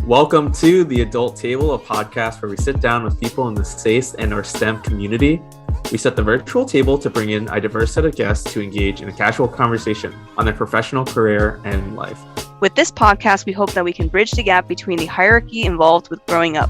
Welcome to The Adult Table, a podcast where we sit down with people in the SACE and our STEM community. We set the virtual table to bring in a diverse set of guests to engage in a casual conversation on their professional career and life. With this podcast, we hope that we can bridge the gap between the hierarchy involved with growing up.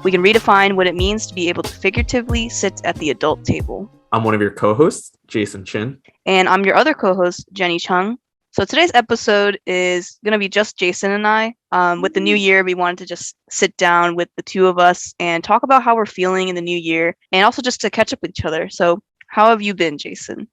We can redefine what it means to be able to figuratively sit at the adult table. I'm one of your co-hosts, Jason Chin. And I'm your other co-host, Jenny Chung. So today's episode is going to be just Jason and I. With the new year, we wanted to just sit down with the two of us and talk about how we're feeling in the new year and also just to catch up with each other. So how have you been, Jason?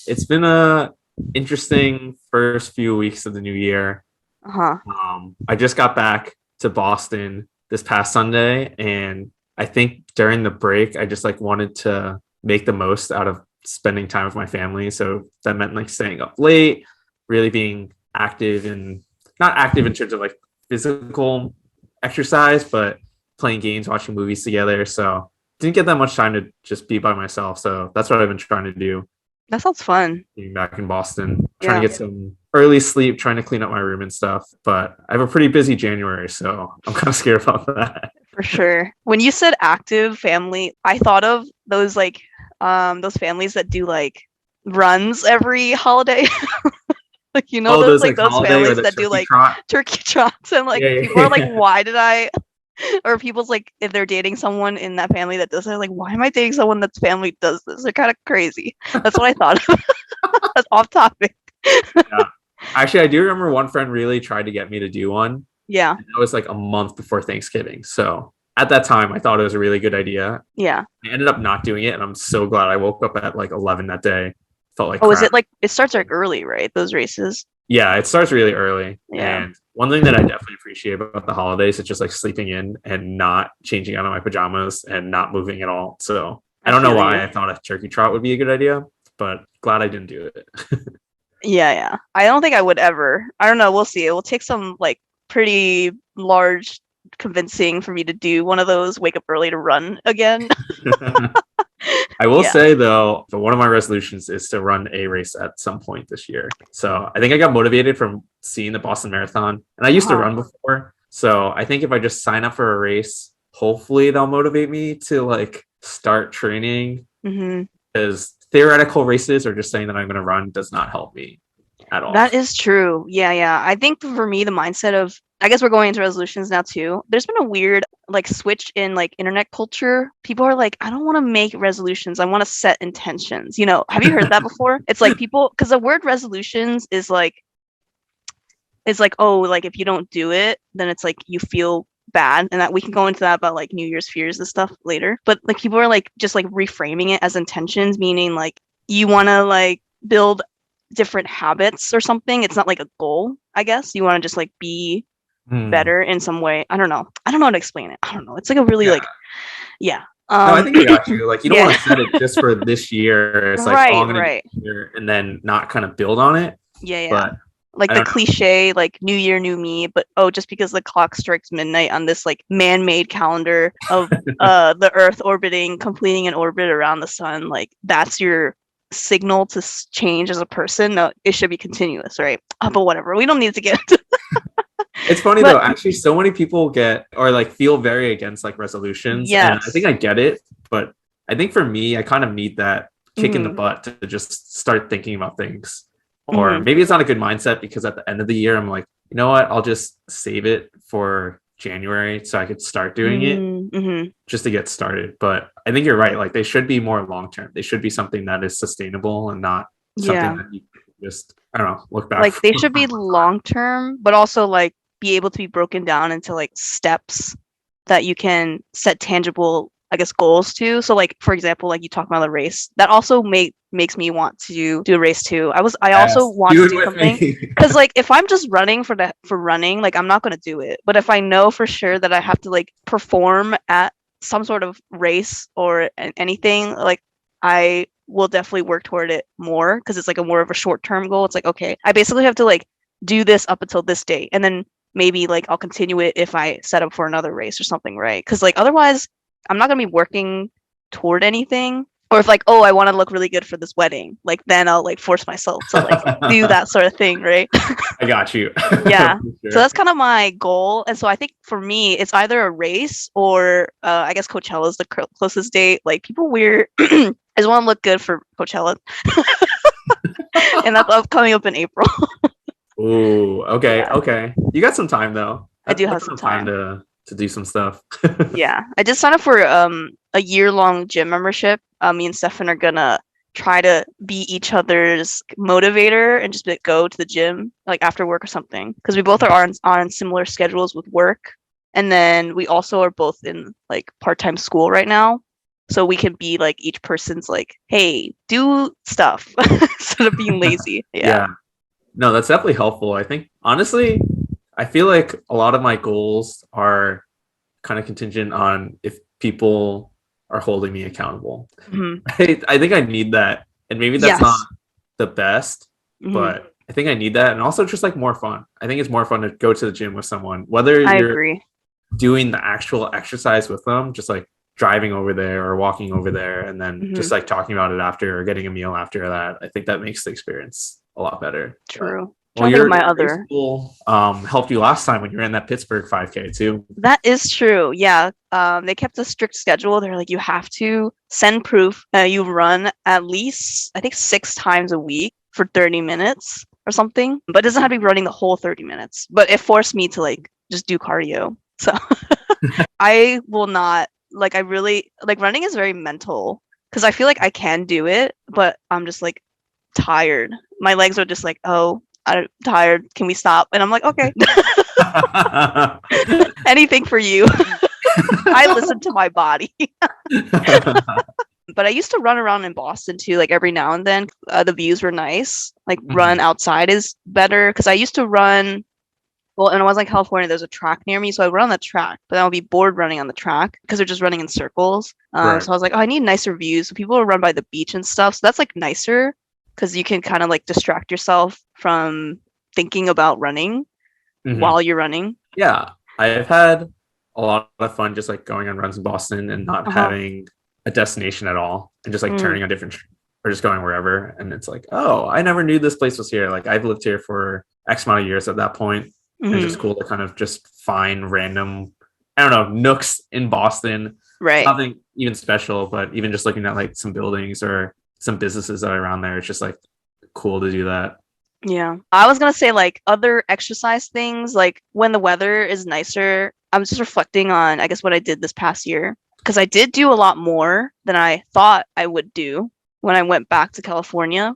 It's been a interesting first few weeks of the new year. I just got back to Boston this past Sunday, and I think during the break, I just wanted to make the most out of spending time with my family. So that meant staying up late, really being active, and not active in terms of physical exercise, but playing games, watching movies together. So didn't get that much time to just be by myself. So that's what I've been trying to do. That sounds fun. Being back in Boston, trying to get some early sleep, trying to clean up my room and stuff. But I have a pretty busy January, so I'm kind of scared about that. For sure. When you said active family, I thought of those those families that do runs every holiday. Those families that do turkey trots and people are why did I, or people's if they're dating someone in that family that does it, why am I dating someone that's family does this? They're kind of crazy. That's what I thought of. That's off topic. Yeah. Actually, I do remember one friend really tried to get me to do one. Yeah. That was a month before Thanksgiving. So at that time, I thought it was a really good idea. Yeah. I ended up not doing it, and I'm so glad. I woke up at 11 that day. Felt like crap. Is it it starts early, right? Those races. Yeah, it starts really early. Yeah. And one thing that I definitely appreciate about the holidays is just sleeping in and not changing out of my pajamas and not moving at all. So I don't know why I thought a turkey trot would be a good idea, but glad I didn't do it. Yeah. I don't think I would ever. I don't know. We'll see. It will take some pretty large convincing for me to do one of those wake up early to run again. I will say though, one of my resolutions is to run a race at some point this year. So I think I got motivated from seeing the Boston Marathon, and I used to run before. So I think if I just sign up for a race, hopefully they'll motivate me to start training. Because theoretical races or just saying that I'm going to run does not help me at all. That is true. Yeah. I think for me, the mindset of, I guess we're going into resolutions now too. There's been a weird switch in internet culture. People are I don't want to make resolutions. I want to set intentions. Have you heard that before? It's people, because the word resolutions is oh, if you don't do it, then it's you feel bad, and that we can go into that about New Year's fears and stuff later. But people are just reframing it as intentions, meaning you want to build different habits or something. It's not a goal, I guess. You want to just be better in some way. I don't know how to explain it. I don't know. It's a really no, I think I got you. You don't want to set it just for this year. It's right, I'm gonna do here, and then not kind of build on it. But the cliche, new year, new me, but just because the clock strikes midnight on this man-made calendar of the Earth completing an orbit around the sun, that's your signal to change as a person. No, it should be continuous, right? But whatever, we don't need to get into It's funny though, actually so many people get or feel very against resolutions. Yes. And I think I get it, but I think for me I kind of need that kick in the butt to just start thinking about things. Or maybe it's not a good mindset because at the end of the year I'm you know what, I'll just save it for January so I could start doing it just to get started. But I think you're right, they should be more long-term. They should be something that is sustainable and not something that you just, I don't know, look back. They should be long-term, but also be able to be broken down into steps that you can set tangible, I guess, goals to. So for example, you talk about the race, that also makes me want to do a race too. I also want to do something because if I'm just running for running, I'm not going to do it. But if I know for sure that I have to perform at some sort of race or anything, I will definitely work toward it more because it's a more of a short-term goal. It's okay, I basically have to do this up until this date, and then maybe I'll continue it if I set up for another race or something, right? Because otherwise I'm not going to be working toward anything Or if like, oh, I want to look really good for this wedding, like then I'll like force myself to like do that sort of thing, right? I got you. Yeah. Sure. So that's kind of my goal. And so I think for me, it's either a race or I guess Coachella is the closest date. Like people wear, I just want to look good for Coachella. And that's coming up in April. Ooh, okay, Yeah. okay. You got some time though. I do have That's some some time time. to do some stuff. Yeah. I just signed up for a year-long gym membership. Me and Stefan are gonna try to be each other's motivator and just like, go to the gym like after work or something because we both are on similar schedules with work, and then we also are both in like part-time school right now, so we can be like each person's like, hey, do stuff instead of being lazy. Yeah. Yeah. No, that's definitely helpful. I think honestly, I feel like a lot of my goals are kind of contingent on if people are holding me accountable. Hmm. I think I need that. And maybe that's not Yes. the best, Hmm. but I think I need that. And also just like more fun. I think it's more fun to go to the gym with someone, whether I you're agree. doing the actual exercise with them, just like driving over there or walking over there and then just Hmm. like talking about it after or getting a meal after that. I think that makes the experience a lot better. But True. well, Trying to think of my your other. school helped you last time when you were in that Pittsburgh 5K too. That is true. Yeah. They kept a strict schedule. They're like, you have to send proof. You run at least, I think, 6 times a week for 30 minutes or something. But it doesn't have to be running the whole 30 minutes. But it forced me to like just do cardio. So I will not, like, I really, like, running is very mental because I feel like I can do it, but I'm just like tired. My legs are just like, oh, I'm tired. Can we stop? And I'm like, okay, anything for you. I listen to my body. But I used to run around in Boston too, like every now and then. The views were nice. Like run outside is better because I used to run. Well, and I was in California. There's a track near me, so I run on the track. But then I'll be bored running on the track because they're just running in circles. Right. So I was like, oh, I need nicer views. So people will run by the beach and stuff. So that's like nicer because you can kind of like distract yourself from thinking about running Mm-hmm. while you're running. Yeah, I've had a lot of fun just like going on runs in Boston and not Uh-huh. having a destination at all and just like Mm, turning on different or just going wherever. And it's like, oh, I never knew this place was here. Like I've lived here for X amount of years at that point. And it's mm-hmm. just cool to kind of just find random, I don't know, nooks in Boston. Right. Nothing even special, but even just looking at like some buildings or some businesses that are around there, it's just like cool to do that. Yeah. I was gonna say like other exercise things, like when the weather is nicer, I'm just reflecting on, I guess, what I did this past year. Because I did do a lot more than I thought I would do when I went back to California.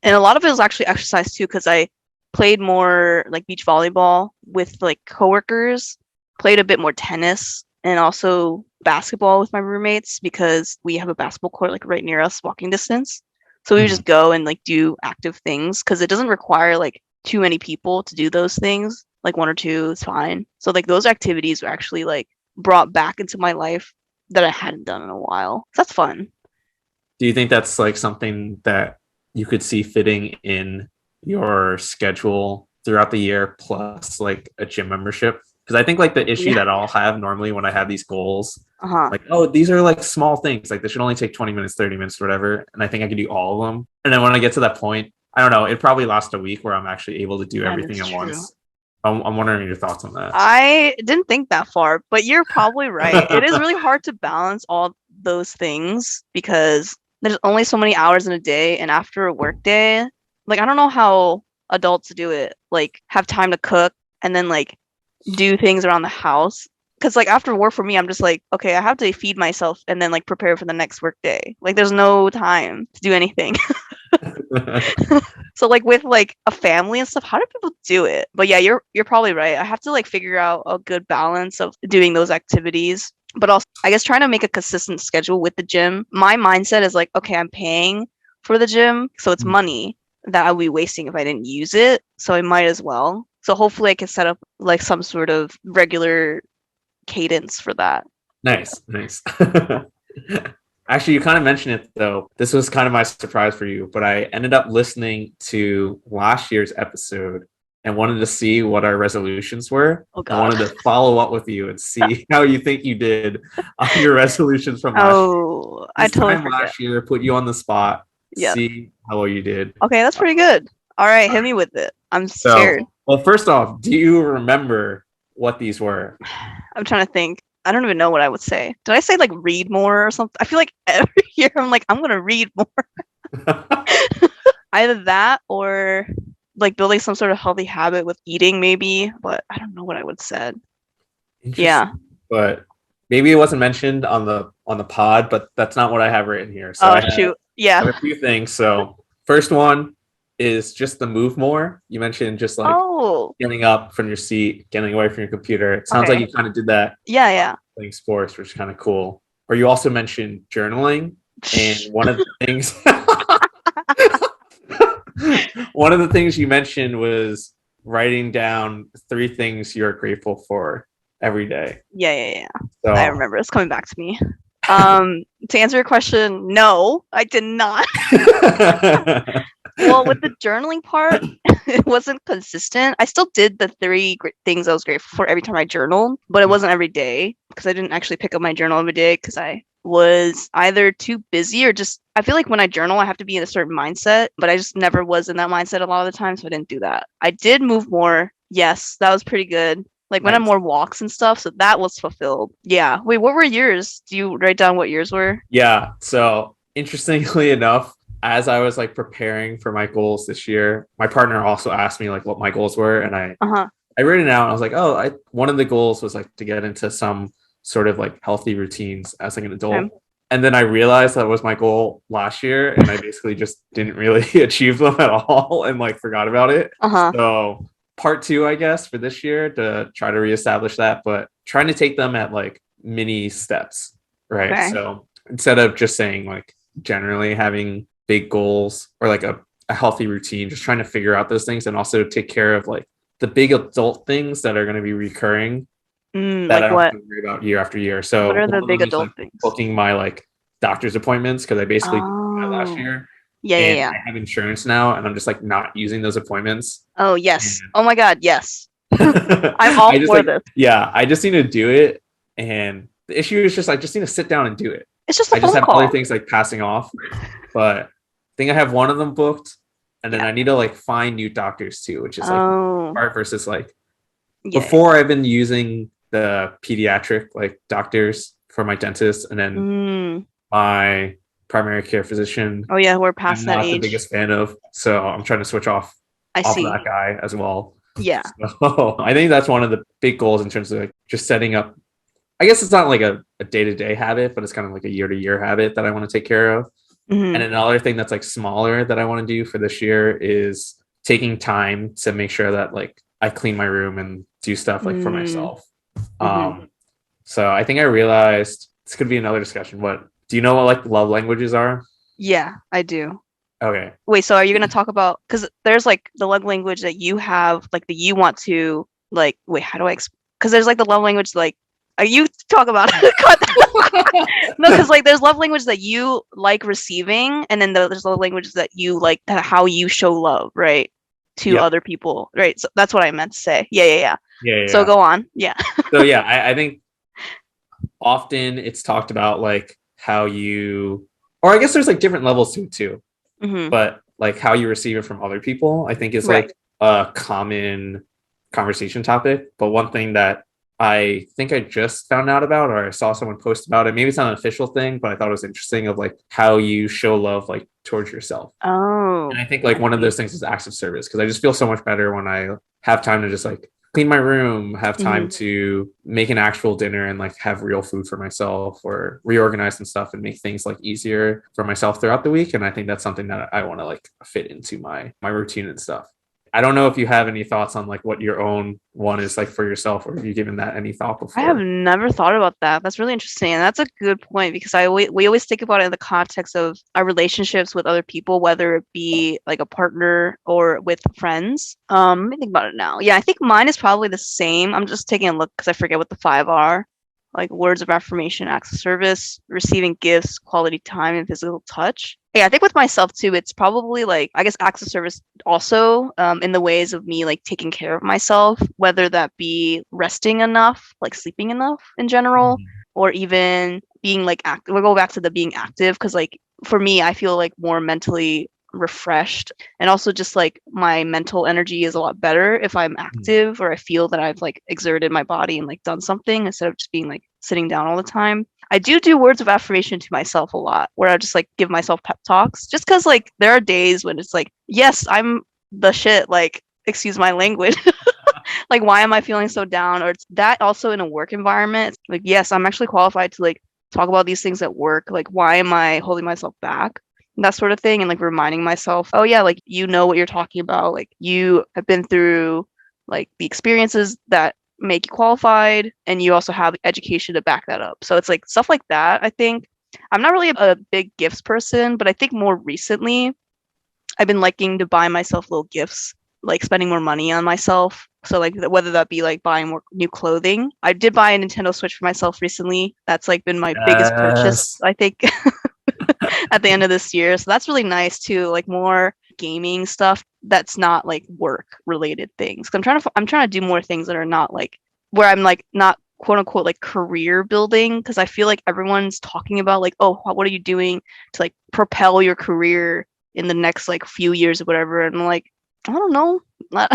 And a lot of it was actually exercise too, because I played more like beach volleyball with like coworkers, played a bit more tennis, and also basketball with my roommates because we have a basketball court like right near us, walking distance. So we would Mhm. just go and like do active things because it doesn't require like too many people to do those things. Like one or two is fine. So like those activities were actually like brought back into my life that I hadn't done in a while. So that's fun. Do you think that's like something that you could see fitting in your schedule throughout the year plus like a gym membership? Because I think like the issue Yeah. that I'll have normally when I have these goals, Uh-huh. like, oh, these are like small things. Like this should only take 20 minutes, 30 minutes, whatever. And I think I can do all of them. And then when I get to that point, I don't know, it probably lasts a week where I'm actually able to do That everything is at true. once. I'm wondering your thoughts on that. I didn't think that far, but you're probably right. It is really hard to balance all those things because there's only so many hours in a day, and after a work day, like I don't know how adults do it. Like have time to cook and then like do things around the house. Cause like after work for me, I'm just like, okay, I have to feed myself and then like prepare for the next work day. Like there's no time to do anything. So like with like a family and stuff, how do people do it? But yeah, you're probably right. I have to like figure out a good balance of doing those activities, but also I guess trying to make a consistent schedule with the gym. My mindset is like, okay, I'm paying for the gym, so it's money that I'll be wasting if I didn't use it. So I might as well. So hopefully I can set up like some sort of regular cadence for that. Nice, nice. Actually, you kind of mentioned it though. This was kind of my surprise for you, but I ended up listening to last year's episode and wanted to see what our resolutions were. Oh I God. wanted to follow up with you and see how you think you did on your resolutions from last year. Oh, I This totally time forget. last year, put you on the spot, Yeah. see how well you did. Okay, that's pretty good. All right, hit me with it. I'm scared. So, well, first off, do you remember what these were? I'm trying to think. I don't even know what I would say. Did I say like read more or something? I feel like every year I'm like, I'm gonna read more. Either that or like building some sort of healthy habit with eating, maybe. But I don't know what I would said. Yeah. Interesting, but maybe it wasn't mentioned on the pod, but that's not what I have written here. So Oh shoot. I Yeah. have a few things. So first one is just the move more. You mentioned just like Oh. getting up from your seat, getting away from your computer. It sounds like Okay. you kind of did that Yeah. Yeah. playing sports, which is kind of cool. Or you also mentioned journaling, and one of the things one of the things you mentioned was writing down 3 things you're grateful for every day. Yeah. Yeah. Yeah. I So remember. It's coming back to me. To answer your question, no, I did not. Well, with the journaling part, it wasn't consistent. I still did the things I was grateful for every time I journaled, but it wasn't every day because I didn't actually pick up my journal every day because I was either too busy or just I feel like when I journal, I have to be in a certain mindset, but I just never was in that mindset a lot of the time, so I didn't do that. I did move more. Yes, that was pretty good. Like when I'm nice. more walks and stuff, so that was fulfilled. Yeah. Wait, what were yours? Do you write down what yours were? Yeah. So interestingly enough, as I was like preparing for my goals this year, my partner also asked me like what my goals were, and Uh-huh. I wrote it out. And I was like, oh, I one of the goals was like to get into some sort of like healthy routines as like an adult. Okay. And then I realized that was my goal last year, and I basically just didn't really achieve them at all, and like forgot about it. Uh-huh. So part two, I guess, for this year to try to reestablish that, but trying to take them at like mini steps, right? Okay. So instead of just saying like generally having big goals or like a healthy routine, just trying to figure out those things and also take care of like the big adult things that are going to be recurring that I Like don't have what? to worry about year after year. What So are the one of big them is adult like things? booking my like doctor's appointments because I basically did that last Oh. year, Yeah, yeah, and yeah. I have insurance now, and I'm just like not using those appointments. Oh, And yes. Oh my God, yes. I'm all I just for like this. yeah, I just need to do it, and the issue is just I just need to sit down and do it. It's just a I just phone have other call. things like passing off, but I think I have one of them booked, and then Yeah. I need to like find new doctors too, which is like Oh, part versus like yeah. before I've been using the pediatric like doctors for my dentist, and then Mm. my primary care physician Oh, yeah, we're I'm past that not the age. biggest fan of, so I'm trying to switch I off of see. that guy as well. Yeah. So I think that's one of the big goals in terms of like just setting up. I guess it's not like a day-to-day habit, but it's kind of like a year-to-year habit that I want to take care of. And Hmm. another thing that's like smaller that I want to do for this year is taking time to make sure that like I clean my room and do stuff like for Mm. myself. Hmm. So I think I realized this could be another discussion. What do you know what like love languages are? Yeah, I do. Okay. Wait, so are you gonna talk about because there's like the love language that you have, like that you want to like wait, how do I because there's like the love language like you talk about no, because like there's love language that you like receiving, and then there's love languages that you like how you show love, right, to Yep. other people, right? So that's what I meant to say. Yeah, yeah, yeah. Yeah, yeah, So yeah. go on. Yeah. So yeah, I think often it's talked about like how you, or I guess there's like different levels to it too, Hmm. but like how you receive it from other people, I think is Right. like a common conversation topic. But one thing that I think I just found out about, or I saw someone post about it, maybe it's not an official thing, but I thought it was interesting of like how you show love like towards yourself. And Oh, I think like I one of see. those things is acts of service because I just feel so much better when I have time to just like clean my room, have time Hmm. to make an actual dinner and like have real food for myself or reorganize some stuff and make things like easier for myself throughout the week. And I think that's something that I want to like fit into my routine and stuff. I don't know if you have any thoughts on like what your own one is like for yourself, or have you given that any thought I have before? never thought about that. That's really interesting, and that's a good point because we always think about it in the context of our relationships with other people, whether it be like a partner or with friends. Let me think about it now. Yeah, I think mine is probably the same. I'm just taking a look because I forget what the five are. like words of affirmation, acts of service, receiving gifts, quality time, and physical touch. Yeah, I think with myself too, it's probably like, I guess, acts of service also, in the ways of me like taking care of myself, whether that be resting enough, like sleeping enough in general, or even being like active. We'll go back to the being active because like for me, I feel like more mentally refreshed, and also just like my mental energy is a lot better if I'm active or I feel that I've like exerted my body and like done something instead of just being like sitting down all the time. I do words of affirmation to myself a lot where I just like give myself pep talks just because like there are days when it's like, yes, I'm the shit, like excuse my language. Like why am I feeling so down? Or it's that also in a work environment. It's like, yes, I'm actually qualified to like talk about these things at work. Like why am I holding myself back? That sort of thing. And like reminding myself, oh yeah, like you know what you're talking about. Like you have been through like the experiences that make you qualified, and you also have education to back that up. So it's like stuff like that. I think I'm not really a big gifts person, but I think more recently I've been liking to buy myself little gifts, like spending more money on myself. So like whether that be like buying more new clothing. I did buy a Nintendo Switch for myself recently. That's like been my biggest purchase, Yes. I think, at the end of this year. So that's really nice too, like more gaming stuff that's not like work related things. 'Cause I'm trying to do more things that are not like where I'm like not quote unquote like career building, because I feel like everyone's talking about like, oh, what are you doing to like propel your career in the next like few years or whatever, and I'm like, I don't know, not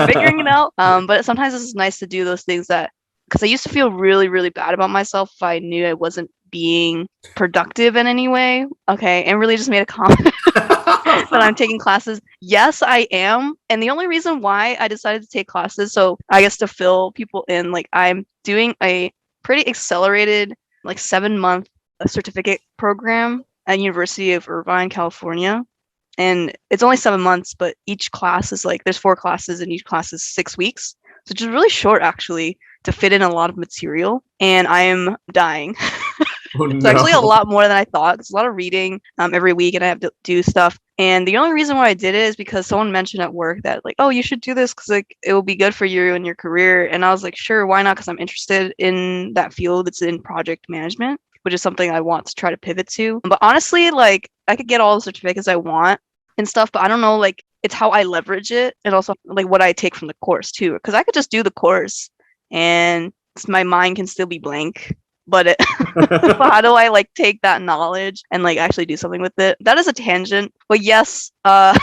figuring it out. But sometimes it's nice to do those things that, because I used to feel really really bad about myself if I knew I wasn't being productive in any way. Okay, and really just made a comment that I'm taking classes. Yes, I am. And the only reason why I decided to take classes, so I guess to fill people in, like I'm doing a pretty accelerated, like 7-month certificate program at University of Irvine, California. And it's only 7 months, but each class is like, there's 4 classes and each class is 6 weeks. So just really short actually to fit in a lot of material. And I am dying. Oh It's actually a no. lot more than I thought. It's a lot of reading every week, and I have to do stuff. And the only reason why I did it is because someone mentioned at work that like, oh, you should do this because like it will be good for you and your career. And I was like, sure, why not? Because I'm interested in that field. It's in project management, which is something I want to try to pivot to. But honestly, like I could get all the certificates I want and stuff, but I don't know, like it's how I leverage it and also like what I take from the course too. Because I could just do the course and my mind can still be blank, but it but how do I like take that knowledge and like actually do something with it? That is a tangent. But yes, I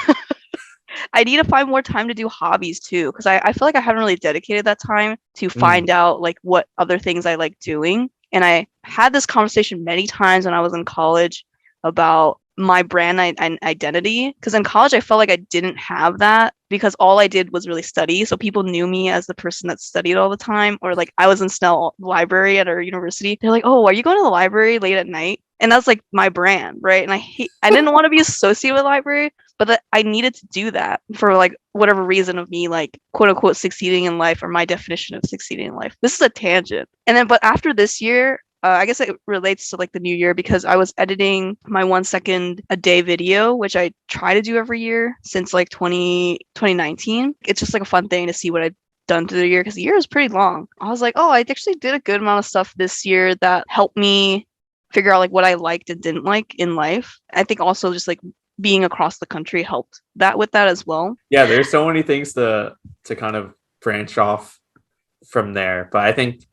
need to find more time to do hobbies too, because I feel like I haven't really dedicated that time to find out like what other things I like doing. And I had this conversation many times when I was in college about my brand identity, because in college I felt like I didn't have that because all I did was really study. So people knew me as the person that studied all the time, or like I was in Snell Library at our university. They're like, "Oh, are you going to the library late at night?" And that's like my brand, right? And I didn't want to be associated with library, but that I needed to do that for like whatever reason of me like quote unquote succeeding in life, or my definition of succeeding in life. This is a tangent. And then but after this year, I guess it relates to like the new year because I was editing my 1 second a day video, which I try to do every year since like 2019. It's just like a fun thing to see what I've done through the year because the year is pretty long. I was like, oh, I actually did a good amount of stuff this year that helped me figure out like what I liked and didn't like in life. I think also just like being across the country helped that with that as well. Yeah, there's so many things to kind of branch off from there. But I think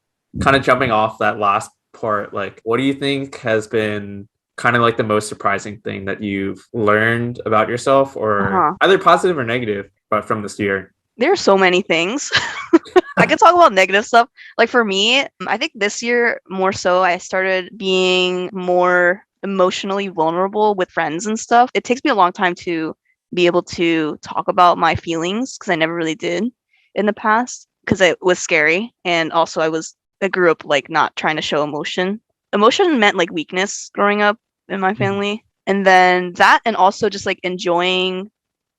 kind of jumping off that last part, like what do you think has been kind of like the most surprising thing that you've learned about yourself, or either positive or negative, but from this year? There are so many things. I could talk about negative stuff. Like for me, I think this year more so I started being more emotionally vulnerable with friends and stuff. It takes me a long time to be able to talk about my feelings because I never really did in the past because it was scary. And also I grew up like not trying to show emotion. Emotion meant like weakness growing up in my family. And then that, and also just like enjoying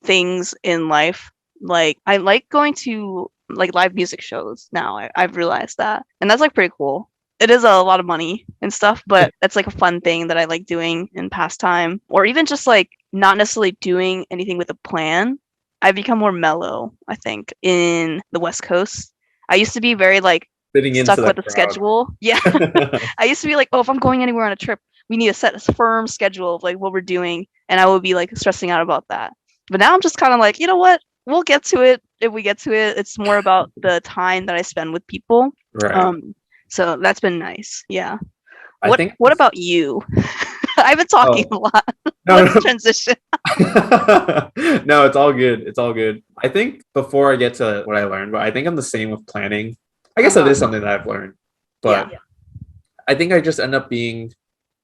things in life. Like I like going to like live music shows now. I've realized that. And that's like pretty cool. It is a lot of money and stuff, but that's like a fun thing that I like doing in pastime. Or even just like not necessarily doing anything with a plan. I've become more mellow, I think, in the West Coast. I used to be very like fitting into stuck with that the crowd. schedule. Yeah. I used to be like, oh, if I'm going anywhere on a trip, we need to set a firm schedule of like what we're doing. And I would be like stressing out about that. But now I'm just kind of like, you know what? We'll get to it if we get to it. It's more about the time that I spend with people. Right. Um, so that's been nice. Yeah. I think. What about you? I've been talking Oh a lot. no, Let's no. transition. No, it's all good. It's all good. I think before I get to what I learned, but I think I'm the same with planning. I guess that Uh-huh. is something that I've learned, Yeah. but I think I just end up being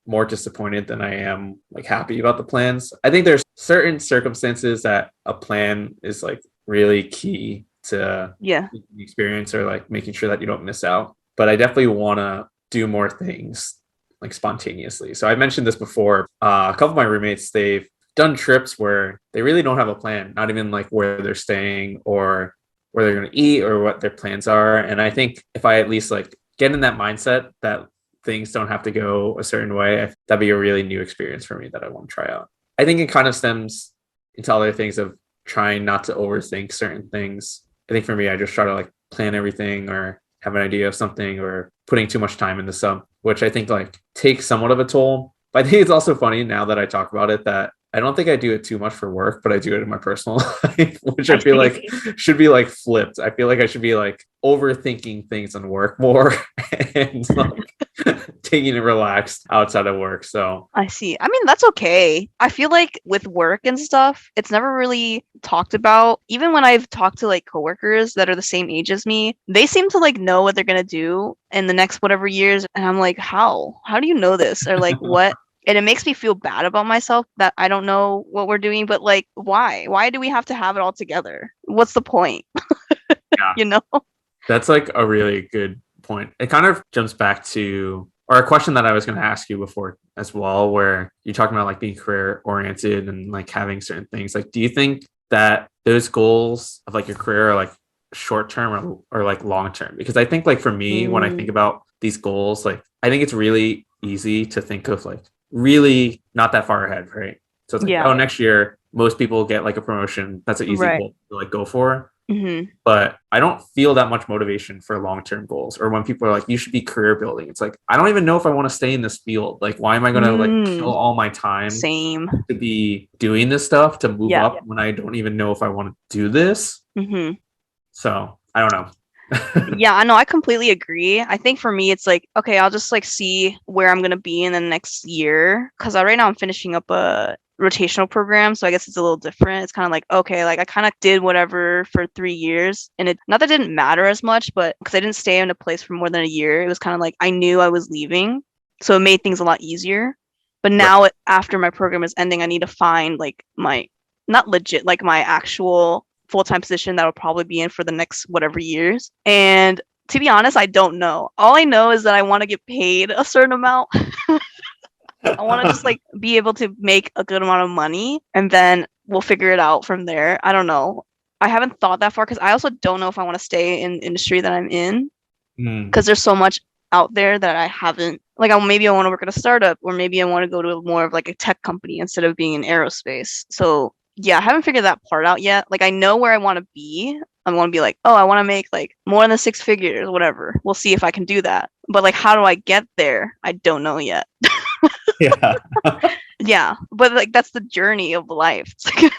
more disappointed than I am like happy about the plans. I think there's certain circumstances that a plan is like really key to Yeah. the experience or like making sure that you don't miss out. But I definitely want to do more things like spontaneously. So I mentioned this before. A couple of my roommates, they've done trips where they really don't have a plan, not even like where they're staying or where they're going to eat or what their plans are. And I think if I at least like get in that mindset that things don't have to go a certain way, that'd be a really new experience for me that I want to try out. I think it kind of stems into other things of trying not to overthink certain things. I think for me, I just try to like plan everything or have an idea of something or putting too much time into some, which I think like takes somewhat of a toll. But I think it's also funny now that I talk about it that I don't think I do it too much for work, but I do it in my personal life, which I I feel see. like should be like flipped. I feel like I should be like overthinking things and work more and like taking it relaxed outside of work. So I see. I mean, that's okay. I feel like with work and stuff, it's never really talked about. Even when I've talked to like coworkers that are the same age as me, they seem to like know what they're gonna do in the next whatever years. And I'm like, how? How do you know this? Or like what? And it makes me feel bad about myself that I don't know what we're doing, but like, why? Why do we have to have it all together? What's the point? yeah, You know? that's like a really good point. It kind of jumps back to or a question that I was going to ask you before as well, where you're talking about like being career oriented and like having certain things. Like, do you think that those goals of like your career are like short term or like long term? Because I think like for me, when I think Mm, about these goals, like I think it's really easy to think of like really not that far ahead, right? So it's like, yeah. oh, next year, most people get like a promotion. That's an easy Right. goal to like go for, Hmm. but I don't feel that much motivation for long-term goals. Or when people are like, you should be career building, it's like, I don't even know if I want to stay in this field. Like, why am I going to like kill Mm, all my time same. to be doing this stuff to move Yeah. up when I don't even know if I want to do this? Hmm. So I don't know. Yeah, I know. I completely agree. I think for me, it's like, okay, I'll just like see where I'm gonna be in the next year. Because right now I'm finishing up a rotational program, so I guess it's a little different. It's kind of like, okay, like I kind of did whatever for 3 years, and it not that it didn't matter as much, but because I didn't stay in a place for more than a year, it was kind of like I knew I was leaving, so it made things a lot easier. But Right. now, after my program is ending, I need to find like my not legit, like my actual full-time position that I'll probably be in for the next whatever years. And to be honest, I don't know. All I know is that I want to get paid a certain amount. I want to just like be able to make a good amount of money and then we'll figure it out from there. I don't know. I haven't thought that far because I also don't know if I want to stay in the industry that I'm in Mm. because there's so much out there that I haven't like maybe I want to work at a startup or maybe I want to go to more of like a tech company instead of being in aerospace. So yeah, I haven't figured that part out yet. Like I know where I want to be. I want to be like, oh, I want to make like more than 6 figures, whatever. We'll see if I can do that. But like, how do I get there? I don't know yet. Yeah. Yeah, but like that's the journey of life. It's like,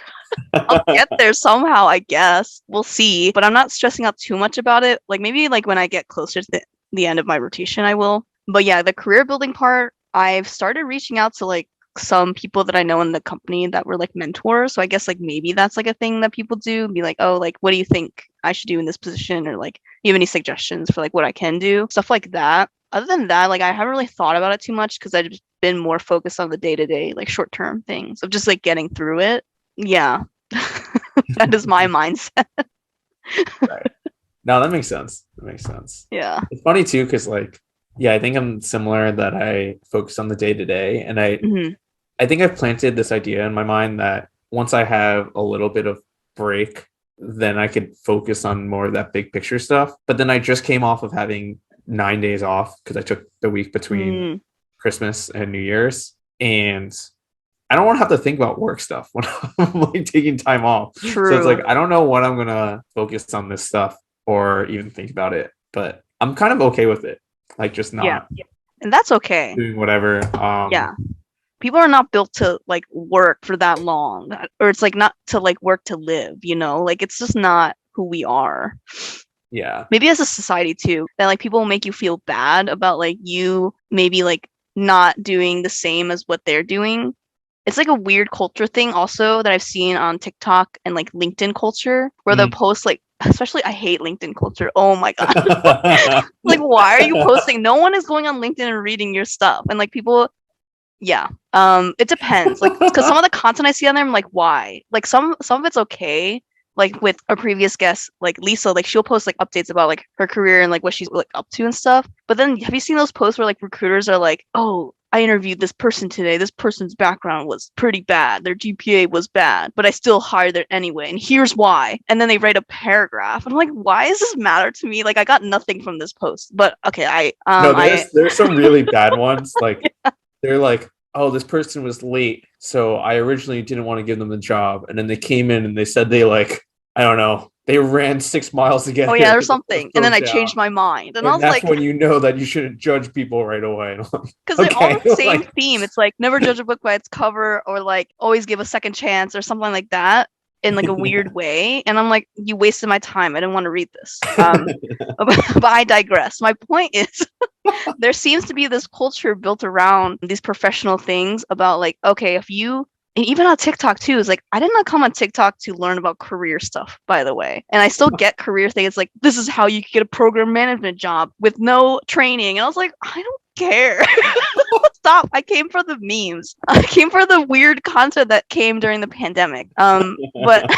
I'll get there somehow, I guess. We'll see. But I'm not stressing out too much about it. Like maybe like when I get closer to the end of my rotation, I will. But yeah, the career building part, I've started reaching out to like some people that I know in the company that were like mentors. So I guess like maybe that's like a thing that people do. Be like, oh, like what do you think I should do in this position? Or like, you have any suggestions for like what I can do? Stuff like that. Other than that, like I haven't really thought about it too much because I've just been more focused on the day to day, like short term things of just like getting through it. Yeah. That is my mindset. Right. No, that makes sense. That makes sense. Yeah. It's funny too, because like, yeah, I think I'm similar that I focus on the day to day, and Hmm. I think I've planted this idea in my mind that once I have a little bit of break, then I could focus on more of that big picture stuff. But then I just came off of having 9 days off because I took the week between Mm, Christmas and New Year's, and I don't want to have to think about work stuff when I'm like taking time off. So it's true. like I don't know what I'm gonna focus on this stuff or even think about it. But I'm kind of okay with it. Like just not and that's okay. doing whatever. Yeah. People are not built to like work for that long, or it's like not to like work to live, you know? Like it's just not who we are. Yeah. Maybe as a society too, that like people make you feel bad about like you maybe like not doing the same as what they're doing. It's like a weird culture thing also that I've seen on TikTok and like LinkedIn culture where they'll post like, especially I hate LinkedIn culture. Oh my God. Like, why are you posting? No one is going on LinkedIn and reading your stuff. And like people, yeah. It depends. Like, because some of the content I see on there, I'm like, why? Like some of it's okay. Like with our previous guest, like Lisa, like she'll post like updates about like her career and like what she's like up to and stuff. But then have you seen those posts where like recruiters are like, oh, I interviewed this person today. This person's background was pretty bad. Their GPA was bad, but I still hired them anyway. And here's why. And then they write a paragraph. I'm like, why does this matter to me? Like I got nothing from this post. But okay, No, there's some really bad ones. Like they're like, oh, this person was late, so I originally didn't want to give them the job, and then they came in and they said they like, I don't know, they ran 6 miles to get oh here yeah, or 'cause the bus something. And then broke I down. changed my mind. And I And was that's like, when you know that you shouldn't judge people right away. because they're all Okay, the same like, theme. It's like never judge a book by its cover, or like always give a second chance, or something like that in like a weird way. And I'm like, you wasted my time. I didn't want to read this. But I digress. My point is, there seems to be this culture built around these professional things about like, okay, if you and even on TikTok too, is like I did not come on TikTok to learn about career stuff, by the way. And I still get career things like this is how you can get a program management job with no training. And I was like, I don't care. Stop. I came for the memes. I came for the weird content that came during the pandemic. But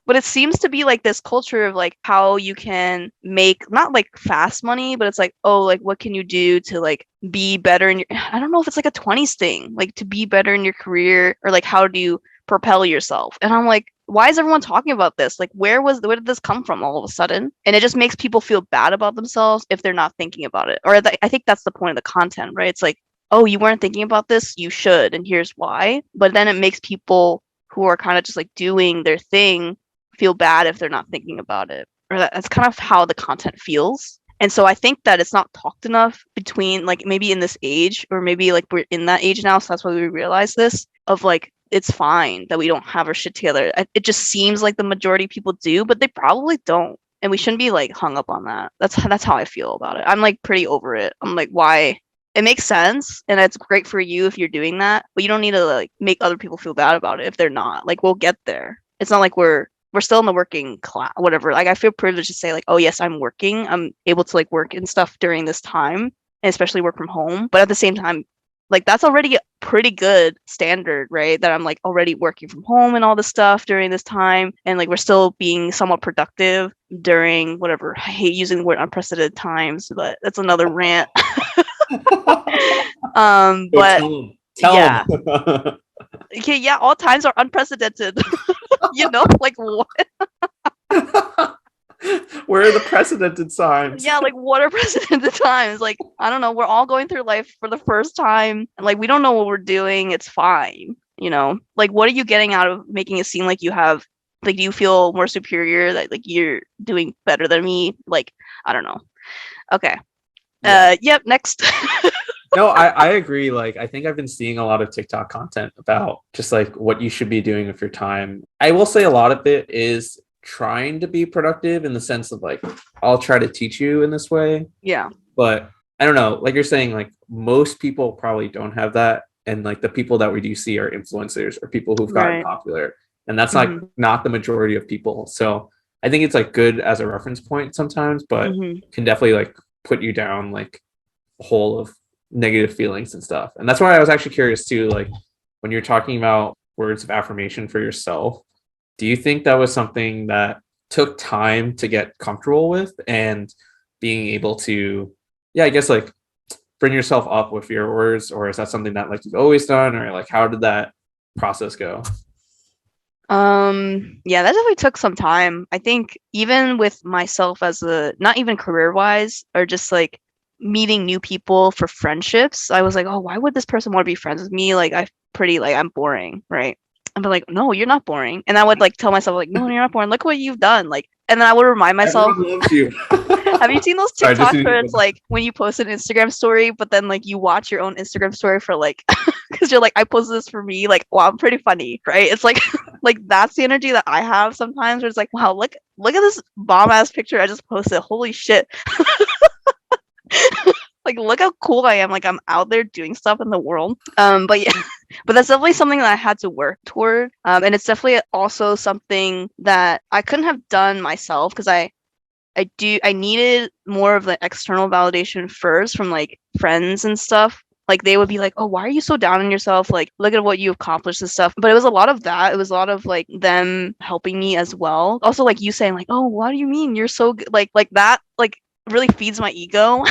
but it seems to be like this culture of like how you can make not like fast money, but it's like, oh, like what can you do to like be better in your I don't know if it's like a 20s thing, like to be better in your career or like how do you propel yourself. And I'm like, why is everyone talking about this? Like where did this come from all of a sudden? And it just makes people feel bad about themselves if they're not thinking about it. Or I think that's the point of the content, right? It's like, oh, you weren't thinking about this, you should, and here's why. But then it makes people who are kind of just like doing their thing feel bad if they're not thinking about it. Or that's kind of how the content feels. And so I think that it's not talked enough between like maybe in this age or maybe like we're in that age now. So that's why we realize this of like, it's fine that we don't have our shit together. It just seems like the majority of people do, but they probably don't. And we shouldn't be like hung up on that. That's how I feel about it. I'm like pretty over it. I'm like, why? It makes sense and it's great for you if you're doing that, but you don't need to like make other people feel bad about it if they're not. Like we'll get there. It's not like we're still in the working class, whatever. Like I feel privileged to say like, oh yes, I'm working. I'm able to like work and stuff during this time, and especially work from home. But at the same time, like that's already a pretty good standard, right? That I'm like already working from home and all this stuff during this time, and like we're still being somewhat productive during whatever. I hate using the word unprecedented times, but that's another rant. But tell yeah. them. Okay, yeah, all times are unprecedented. You know, like what? Where are the precedented times? Yeah, like what are precedented times? Like, I don't know, we're all going through life for the first time, and like we don't know what we're doing. It's fine, you know? Like, what are you getting out of making it seem like you have like do you feel more superior that like you're doing better than me? Like, I don't know. Okay. Yep, next. No, I agree. Like, I think I've been seeing a lot of TikTok content about just like what you should be doing with your time. I will say a lot of it is trying to be productive in the sense of like, I'll try to teach you in this way. Yeah. But I don't know, like you're saying, like most people probably don't have that. And like the people that we do see are influencers or people who've gotten popular. And that's like not the majority of people. So I think it's like good as a reference point sometimes, but can definitely like put you down like a hole of negative feelings and stuff. And that's why I was actually curious too, like when you're talking about words of affirmation for yourself, do you think that was something that took time to get comfortable with and being able to, yeah, I guess like bring yourself up with your words, or is that something that like you've always done, or like how did that process go? Yeah, that definitely took some time. I think even with myself as a not even career wise or just like meeting new people for friendships, I was like, oh, why would this person want to be friends with me? Like I'm pretty like I'm boring, right? I'd be like, no, you're not boring. And I would like tell myself like, no, you're not boring. Look what you've done. Like, and then I would remind myself. Everyone loves you. Have you seen those Sorry, just TikToks where it's like when you post an Instagram story, but then like you watch your own Instagram story for like, because you're like, I posted this for me. Like, wow, I'm pretty funny, right? It's like, like that's the energy that I have sometimes. Where it's like, wow, look at this bomb ass picture I just posted. Holy shit. Like, look how cool I am. Like, I'm out there doing stuff in the world. But yeah, but that's definitely something that I had to work toward. And it's definitely also something that I couldn't have done myself because I needed more of the external validation first from like friends and stuff. Like they would be like, "Oh, why are you so down on yourself? Like, look at what you accomplished and stuff." But it was a lot of that. It was a lot of like them helping me as well. Also, like you saying like, "Oh, what do you mean you're so good?" Like that like really feeds my ego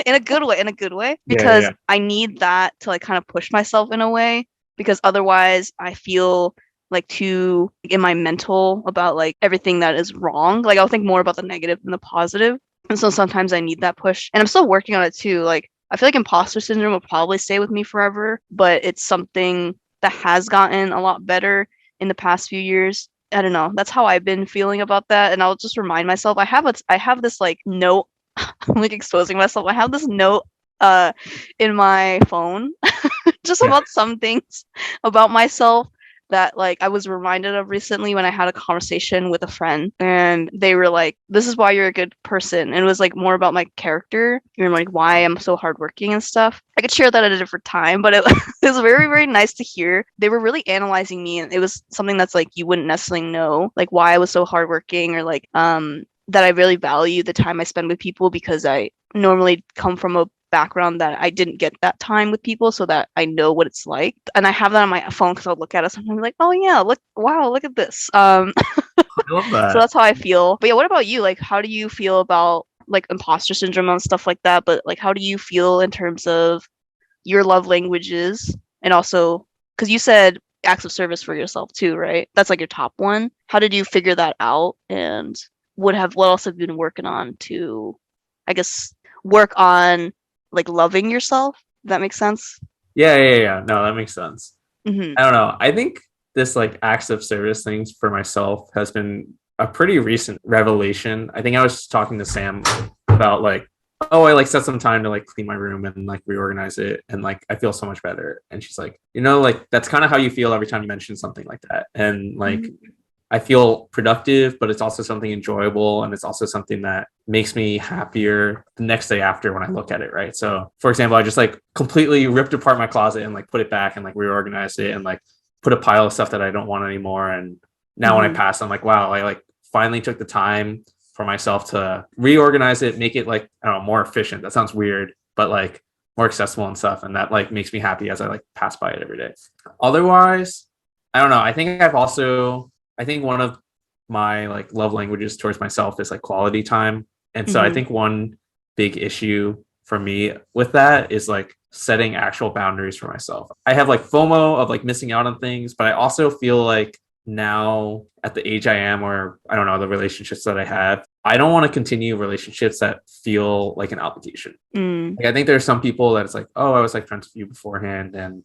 in a good way, yeah, because yeah, I need that to like kind of push myself in a way because otherwise I feel like too in my mental about like everything that is wrong. Like I'll think more about the negative than the positive. And so sometimes I need that push. And I'm still working on it too. Like I feel like imposter syndrome will probably stay with me forever, but it's something that has gotten a lot better in the past few years. I don't know. That's how I've been feeling about that. And I'll just remind myself I have this like note. I'm like exposing myself. I have this note in my phone just yeah. about some things about myself that like I was reminded of recently when I had a conversation with a friend and they were like, "This is why you're a good person." And it was like more about my character and like why I'm so hardworking and stuff. I could share that at a different time, but it, it was very, very nice to hear. They were really analyzing me and it was something that's like you wouldn't necessarily know, like why I was so hardworking or like that I really value the time I spend with people because I normally come from a background that I didn't get that time with people so that I know what it's like. And I have that on my phone because I'll look at it sometimes like, oh yeah, look, wow, look at this. I love So that. that's how I feel. But yeah, what about you? Like, how do you feel about like imposter syndrome and stuff like that? But like, how do you feel in terms of your love languages and also because you said acts of service for yourself too, right? That's like your top one. How did you figure that out? And what else have you been working on to, I guess, work on like loving yourself? Does that make sense? Yeah, yeah, yeah. No, that makes sense. Mm-hmm. I don't know. I think this like acts of service things for myself has been a pretty recent revelation. I think I was talking to Sam about like, oh, I like set some time to like clean my room and like reorganize it, and like I feel so much better. And she's like, like that's kind of how you feel every time you mention something like that, and like I feel productive, but it's also something enjoyable. And it's also something that makes me happier the next day after when I look at it. Right. So, for example, I just like completely ripped apart my closet and like put it back and like reorganized it and like put a pile of stuff that I don't want anymore. And now when I Mm-hmm. pass, I'm like, wow, I like finally took the time for myself to reorganize it, make it like, I don't know, more efficient. That sounds weird, but like more accessible and stuff. And that like makes me happy as I like pass by it every day. Otherwise, I don't know. I think one of my like love languages towards myself is like quality time. And so I Mm-hmm. think one big issue for me with that is like setting actual boundaries for myself. I have like FOMO of like missing out on things, but I also feel like now at the age I am, or I don't know, the relationships that I have, I don't want to continue relationships that feel like an obligation. Mm, Like I think there are some people that it's like, oh, I was like friends with you beforehand and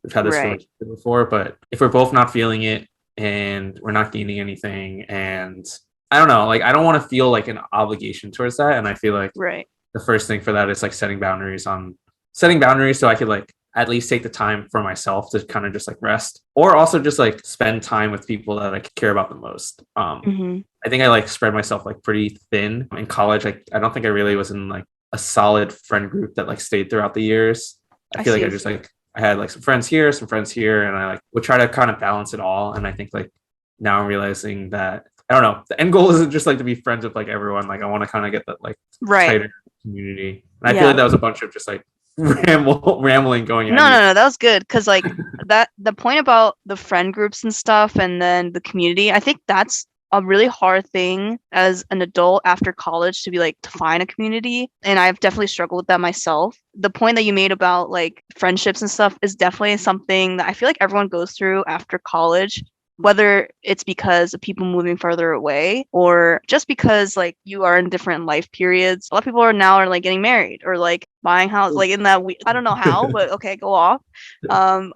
we've had this right. relationship before, but if we're both not feeling it and we're not gaining anything, and I don't know, like I don't want to feel like an obligation towards that. And I feel like Right. the first thing for that is like setting boundaries so I could like at least take the time for myself to kind of just like rest or also just like spend time with people that I care about the most. Mm-hmm. I think I like spread myself like pretty thin in college. Like I don't think I really was in like a solid friend group that like stayed throughout the years. I I feel like I see. just like I had like some friends here, and I like would try to kind of balance it all. And I think like now I'm realizing that I don't know, the end goal isn't just like to be friends with like everyone. Like I want to kind of get that like Right. tighter community. And I feel like Yeah. that was a bunch of just like rambling going No, at no, you. no, that was good because like that the point about the friend groups and stuff and then the community, I think that's a really hard thing as an adult after college to be like to find a community. And I've definitely struggled with that myself. The point that you made about like friendships and stuff is definitely something that I feel like everyone goes through after college. whether it's because of people moving further away or just because like you are in different life periods. A lot of people are like getting married or like buying houses, like in that I don't know how, but okay, go off. Um,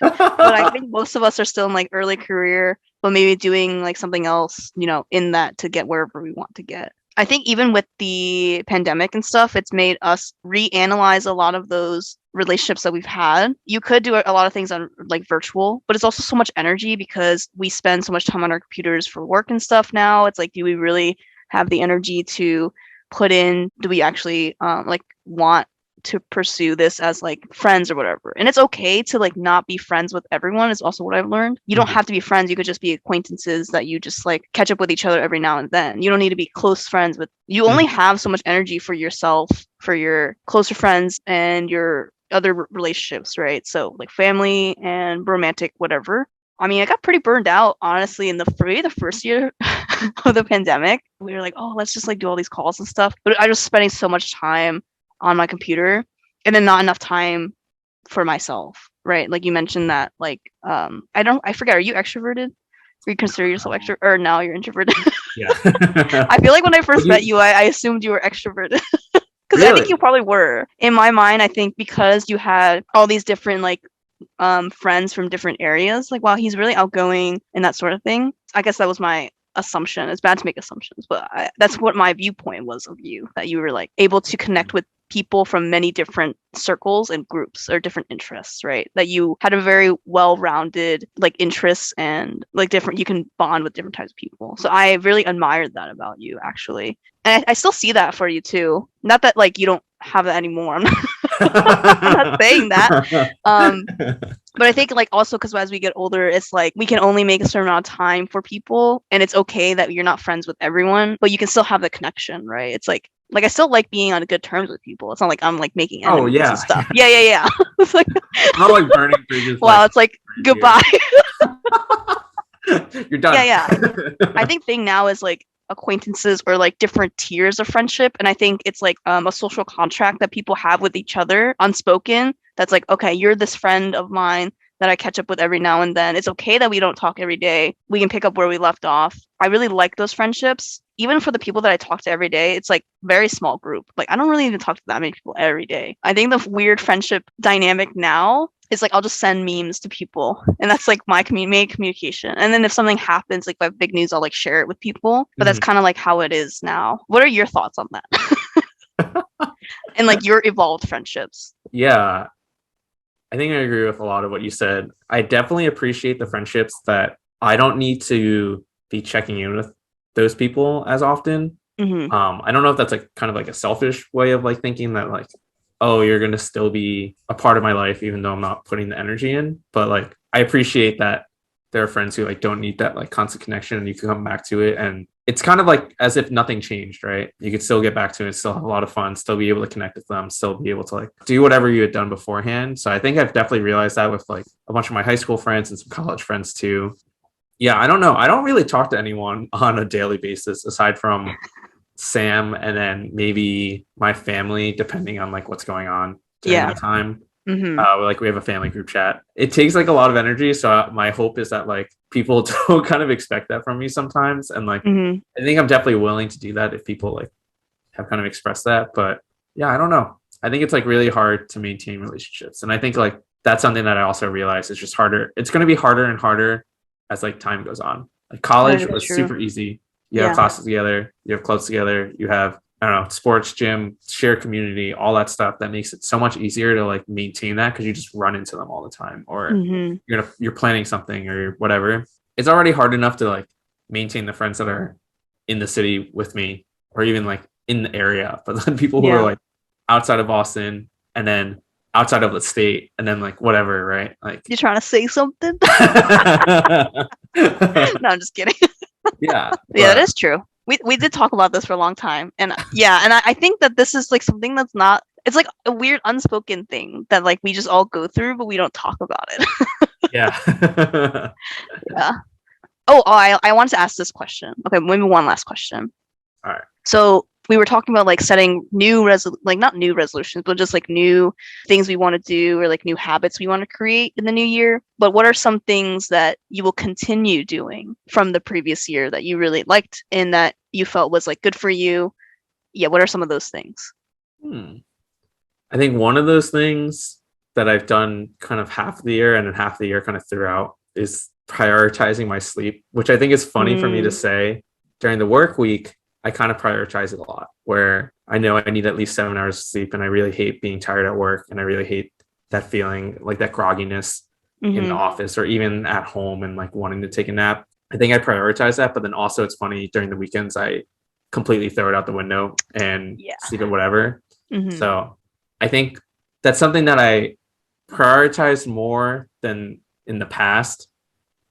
but I think most of us are still in like early career, but maybe doing like something else, in that to get wherever we want to get. I think even with the pandemic and stuff, it's made us reanalyze a lot of those relationships that we've had. You could do a lot of things on like virtual, but it's also so much energy because we spend so much time on our computers for work and stuff now. It's like, do we really have the energy to put in? Do we actually like want to pursue this as like friends or whatever? And it's okay to like not be friends with everyone is also what I've learned. You don't have to be friends. You could just be acquaintances that you just like catch up with each other every now and then. You don't need to be close friends with. You only have so much energy for yourself, for your closer friends and your other relationships, right? So like family and romantic whatever. I mean, I got pretty burned out, honestly, in the first year of the pandemic. We were like, oh, let's just like do all these calls and stuff. But I was spending so much time on my computer and then not enough time for myself, right? Like you mentioned that, like, I forget, are you extroverted? Or you consider yourself extrovert, or now you're introverted? Yeah. I feel like when I first met you, I assumed you were extroverted. Because Really? I think you probably were. In my mind, I think because you had all these different like friends from different areas, like wow, he's really outgoing and that sort of thing. I guess that was my assumption. It's bad to make assumptions, but that's what my viewpoint was of you, that you were like able to connect with people from many different circles and groups or different interests, right? That you had a very well-rounded like interests and like different, you can bond with different types of people. So I really admired that about you, actually. And I still see that for you too. Not that like you don't have that anymore. I'm not saying that. But I think like also because as we get older, it's like we can only make a certain amount of time for people, and it's okay that you're not friends with everyone, but you can still have the connection, right? It's like I still like being on good terms with people. It's not like I'm like making enemies and stuff. Yeah. It's like not like burning bridges. Wow, it's like goodbye. You're done. Yeah. I think thing now is like acquaintances or like different tiers of friendship, and I think it's like a social contract that people have with each other, unspoken. That's like, okay, you're this friend of mine that I catch up with every now and then. It's okay that we don't talk every day. We can pick up where we left off. I really like those friendships. Even for the people that I talk to every day, it's like very small group. Like I don't really even talk to that many people every day. I think the weird friendship dynamic now is like I'll just send memes to people, and that's like my main communication. And then if something happens, like by big news, I'll like share it with people. But that's kind of like how it is now. What are your thoughts on that? And like your evolved friendships? Yeah, I think I agree with a lot of what you said. I definitely appreciate the friendships that I don't need to be checking in with those people as often. I don't know if that's like kind of like a selfish way of like thinking that like, oh, you're going to still be a part of my life even though I'm not putting the energy in. But like I appreciate that there are friends who like don't need that like constant connection, and you can come back to it, and it's kind of like as if nothing changed, right? You could still get back to it, still have a lot of fun, still be able to connect with them, still be able to like do whatever you had done beforehand. So I think I've definitely realized that with like a bunch of my high school friends and some college friends too. Yeah, I don't know. I don't really talk to anyone on a daily basis aside from Sam and then maybe my family, depending on like what's going on during that time. Like we have a family group chat. It takes like a lot of energy, so my hope is that like people don't kind of expect that from me sometimes, and like I think I'm definitely willing to do that if people like have kind of expressed that. But yeah, I don't know. I think it's like really hard to maintain relationships, and I think like that's something that I also realize is just harder. It's going to be harder and harder as like time goes on. Like college was super easy. You have classes together, you have clubs together, you have, I don't know, sports, gym, shared community, all that stuff that makes it so much easier to like maintain that because you just run into them all the time, or you're planning something or whatever. It's already hard enough to like maintain the friends that are in the city with me or even like in the area, but then people who are like outside of Boston and then outside of the state and then like whatever, right? Like you're trying to say something. No, I'm just kidding. Yeah, that is true. We did talk about this for a long time, and I think that this is like something that's not, it's like a weird unspoken thing that like we just all go through, but we don't talk about it. Yeah. Oh, I wanted to ask this question. Okay, maybe one last question. All right. So we were talking about like setting not new resolutions, but just like new things we want to do or like new habits we want to create in the new year. But what are some things that you will continue doing from the previous year that you really liked and that you felt was like good for you? Yeah, what are some of those things? I think one of those things that I've done kind of half the year and then half the year kind of throughout is prioritizing my sleep, which I think is funny for me to say. During the work week, I kind of prioritize it a lot, where I know I need at least 7 hours of sleep, and I really hate being tired at work, and I really hate that feeling, like that grogginess in the office or even at home and like wanting to take a nap. I think I prioritize that, but then also it's funny during the weekends I completely throw it out the window and sleep at whatever. So I think that's something that I prioritize more than in the past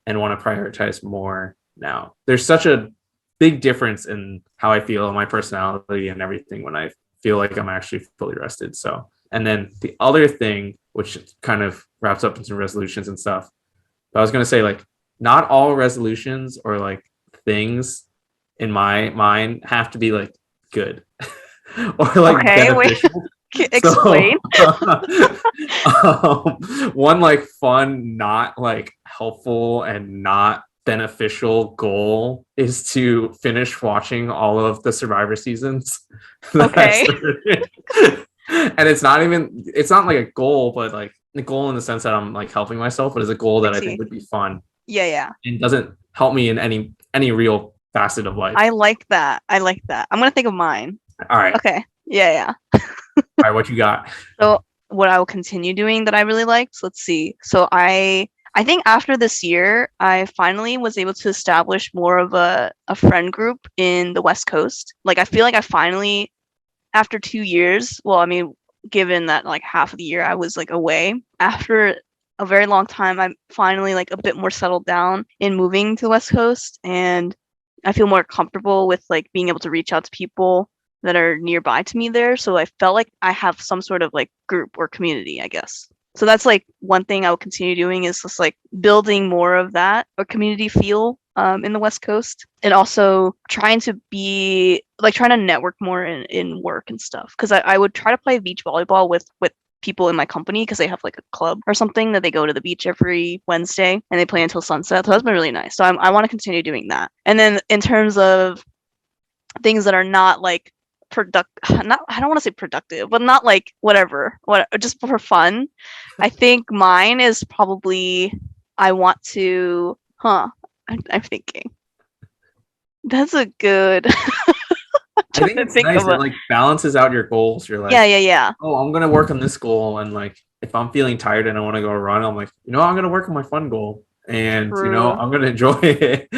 and want to prioritize more now. There's such a big difference in how I feel, my personality and everything when I feel like I'm actually fully rested. So, and then the other thing, which kind of wraps up into resolutions and stuff, but I was going to say, like, not all resolutions or like things in my mind have to be like good or like beneficial. Explain. One like fun, not like helpful and not beneficial goal is to finish watching all of the Survivor seasons. Okay. And it's not like a goal, but like the goal in the sense that I'm like helping myself, but it's a goal that I think would be fun. Yeah. And doesn't help me in any real facet of life. I like that. I'm gonna think of mine. All right. Okay. Yeah. All right, what you got? So what I will continue doing that I really liked. Let's see. So I think after this year, I finally was able to establish more of a friend group in the West Coast. Like I feel like I finally, after 2 years, well, I mean, given that like half of the year I was like away, after a very long time, I'm finally like a bit more settled down in moving to the West Coast, and I feel more comfortable with like being able to reach out to people that are nearby to me there. So I felt like I have some sort of like group or community, I guess. So that's like one thing I will continue doing is just like building more of that or community feel in the West Coast, and also trying to network more in work and stuff. Because I would try to play beach volleyball with people in my company because they have like a club or something that they go to the beach every Wednesday and they play until sunset. So that's been really nice. So I want to continue doing that. And then in terms of things that are not like I don't want to say productive, but not like just for fun. I think mine is probably I want to I'm thinking. That's a good I think it's nice. It like balances out your goals. You're like, yeah. Oh, I'm gonna work on this goal, and like if I'm feeling tired and I want to go run, I'm like, I'm gonna work on my fun goal, and I'm gonna enjoy it.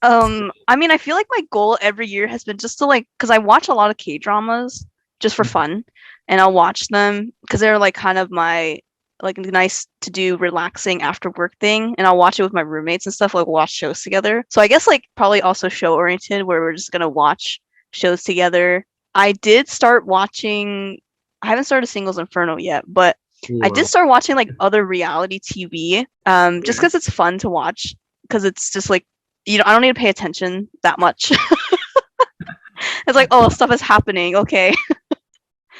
I mean, I feel like my goal every year has been just to like, because I watch a lot of K-dramas just for fun, and I'll watch them because they're like kind of my like nice to do relaxing after work thing, and I'll watch it with my roommates and stuff, like watch shows together. So I guess like probably also show oriented where we're just gonna watch shows together. I did start watching. I haven't started Singles Inferno yet, but I did start watching like other reality TV, just because it's fun to watch. Because it's just like I don't need to pay attention that much. It's like, oh, stuff is happening. Okay.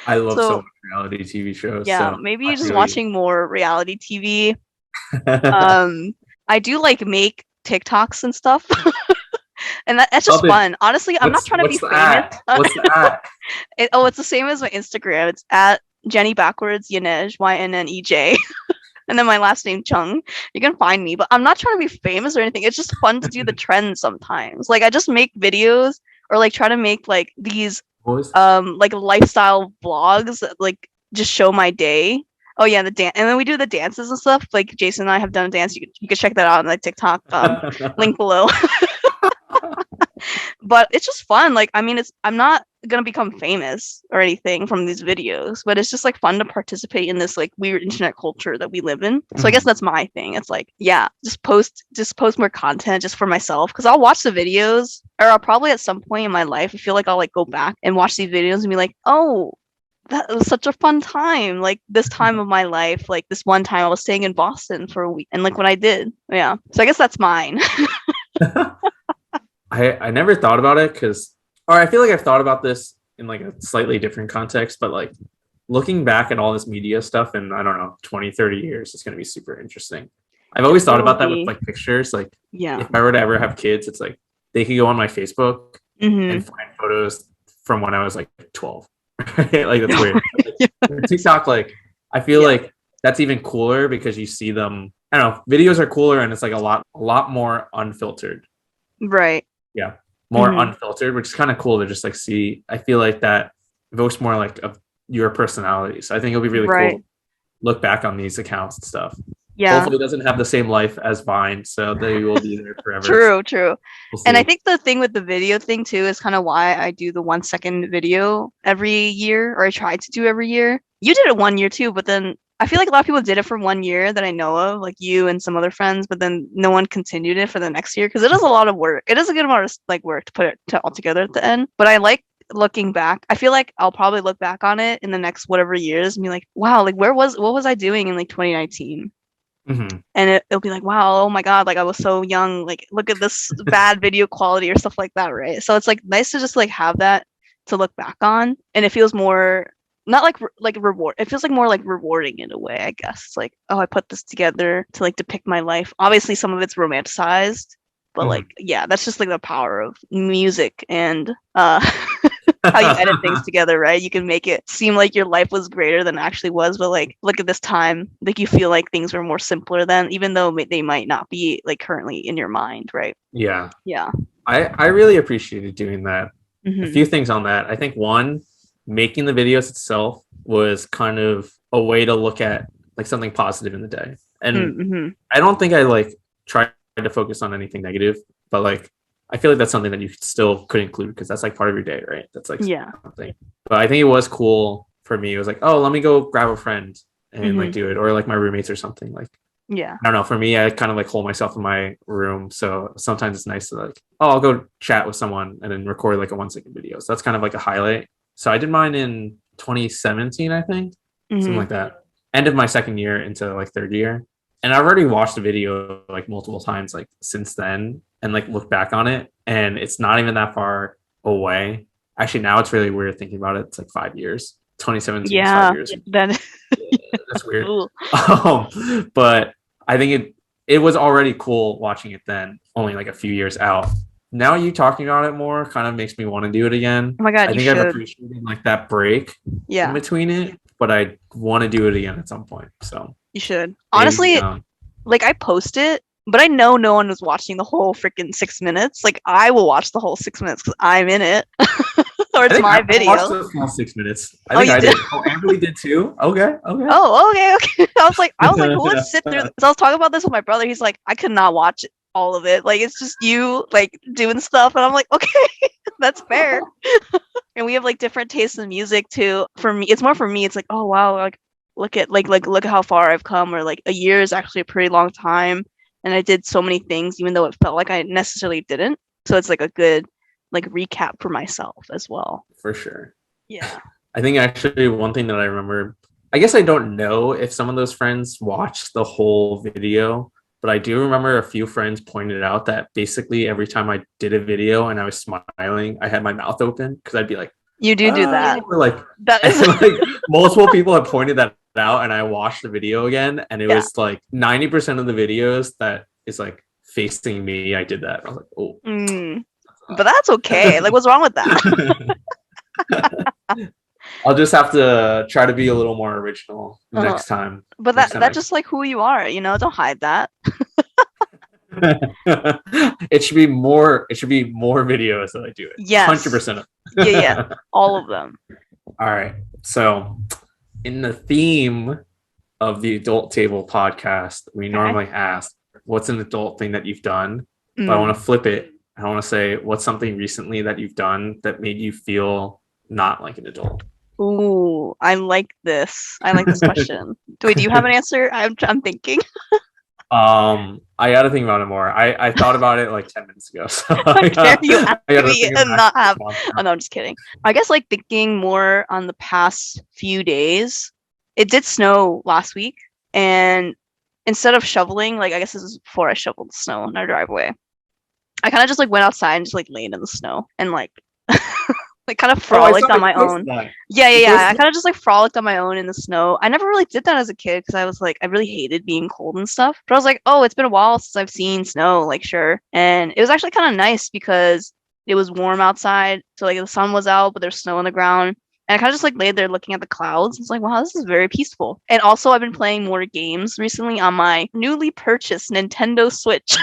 I love so much reality TV shows. Yeah, so maybe just watching more reality TV. I do like make TikToks and stuff. And that's just fun. Honestly, I'm not trying to be famous. What's that? It's the same as my Instagram. It's at Jenny backwards Yanej, YNNEJ. And then my last name Chung. You can find me, but I'm not trying to be famous or anything. It's just fun to do the trends sometimes. Like I just make videos or like try to make like these like lifestyle vlogs that like just show my day. Oh yeah, the dance, and then we do the dances and stuff. Like Jason and I have done a dance. You can check that out on like TikTok. Link below. But it's just fun. Like, I mean, I'm not gonna become famous or anything from these videos, but it's just like fun to participate in this like weird internet culture that we live in. So I guess that's my thing. It's like, yeah, just post more content just for myself, because I'll watch the videos, or I'll probably at some point in my life I feel like I'll like go back and watch these videos and be like, oh, that was such a fun time. Like this time of my life, like this one time I was staying in Boston for a week and like what I did. Yeah. So I guess that's mine. I never thought about it because or I feel like I've thought about this in like a slightly different context, but like looking back at all this media stuff in, I don't know, 20, 30 years, it's going to be super interesting. I've It always thought will about that with be. like pictures. Like Yeah. if I were to ever have kids, it's like they could go on my Facebook Mm-hmm. and find photos from when I was like 12. Like that's weird. Like, TikTok, like I feel Yeah. like that's even cooler because you see them. I don't know. Videos are cooler and it's like a lot more unfiltered. Right. Yeah, more unfiltered, which is kind of cool to just like see. I feel like that evokes more like of your personality. So I think it'll be really cool Right. to look back on these accounts and stuff. Yeah. Hopefully, it doesn't have the same life as Vine, so they will be there forever. True. We'll And I see. think the thing with the video thing too is kind of why I do the 1 second video every year, or I try to do every year. You did it 1 year too, but then I feel like a lot of people did it for 1 year that I know of, like you and some other friends, but then no one continued it for the next year because it is a lot of work. It is a good amount of like work to put it all together at the end. But I like looking back. I feel like I'll probably look back on it in the next whatever years and be like, wow, like what was I doing in like 2019? Mm-hmm. And it'll be like, wow, oh my god, like I was so young, like look at this bad video quality or stuff like that, right? So it's like nice to just like have that to look back on, and it feels more not like reward. It feels like more like rewarding in a way, I guess. It's like, oh, I put this together to like depict my life. Obviously, some of it's romanticized, but like, yeah, that's just like the power of music and how you edit things together, right? You can make it seem like your life was greater than it actually was, but like look at this time, like you feel like things were more simpler then, even though they might not be like currently in your mind, right? Yeah. Yeah. I really appreciated doing that. A Mm-hmm. few things on that. I think one, making the videos itself was kind of a way to look at like something positive in the day. And Mm-hmm. I don't think I like tried to focus on anything negative, but like I feel like that's something that you still could include because that's like part of your day, right? That's like Yeah. something. But I think it was cool for me. It was like, oh, let me go grab a friend and like Mm-hmm. do it, or like my roommates or something. Like Yeah. I don't know. For me, I kind of like hold myself in my room, so sometimes it's nice to like, oh, I'll go chat with someone and then record like a 1 second video. So that's kind of like a highlight. So I did mine in 2017, I think, something Mm-hmm. like that. End of my second year into like third year, and I've already watched the video like multiple times like since then, and like look back on it, and it's not even that far away. Actually, now it's really weird thinking about it. It's like 5 years. 2017 is 5 years. Then That's weird. But I think it was already cool watching it then, only like a few years out. Now you talking about it more kind of makes me want to do it again. Oh my god, I you think I've should. appreciated like that break in Yeah, between it, but I want to do it again at some point. So you should. maybe Honestly, like I post it, but I know no one was watching the whole freaking 6 minutes. Like I will watch the whole 6 minutes because I'm in it, or I it's think my I watched video. the full 6 minutes. I Oh, think you I did? did. Oh, Amberly did too. Okay, okay. Oh, okay. I was like, who would sit through this? I was talking about this with my brother. He's like, I could not watch all of it. Like it's just you like doing stuff, and I'm like, okay, that's fair. And we have like different tastes in music too. For me, it's more for me. It's like, oh wow, like look at how far I've come. Or like a year is actually a pretty long time, and I did so many things, even though it felt like I necessarily didn't. So it's like a good like recap for myself as well. For sure. Yeah. I think actually one thing that I remember, I guess I don't know if some of those friends watched the whole video, but I do remember a few friends pointed out that basically every time I did a video and I was smiling, I had my mouth open because I'd be like, You do that. or like, That is and like multiple people have pointed that out, and I watched the video again, and it yeah. was like 90% of the videos that is like facing me. I did that. I was like, oh. But that's okay. Like, what's wrong with that? I'll just have to try to be a little more original next time. But that's just like who you are, you know. Don't hide that. It should be more. It should be more videos that I do it. Yes. 100%. Yeah. All of them. All right. So, in the theme of the Adult Table podcast, we normally ask, "What's an adult thing that you've done?" But I want to flip it. I want to say, "What's something recently that you've done that made you feel not like an adult?" Ooh, I like this. I like this question. Wait, do you have an answer? I'm thinking. I got to think about it more. I thought about it like 10 minutes ago. So Dare you ask me and not have? Oh no, I'm just kidding. I guess like thinking more on the past few days. It did snow last week, and instead of shoveling, like I guess this is before I shoveled the snow in our driveway, I kind of just like went outside and just like laid in the snow and like Like kind of frolicked on my own. Yeah. I kind of just like frolicked on my own in the snow. I never really did that as a kid because I was like, I really hated being cold and stuff. But I was like, oh, it's been a while since I've seen snow. Like, sure. And it was actually kind of nice because it was warm outside. So like the sun was out, but there's snow on the ground. And I kind of just like laid there looking at the clouds. It's like, wow, this is very peaceful. And also, I've been playing more games recently on my newly purchased Nintendo Switch.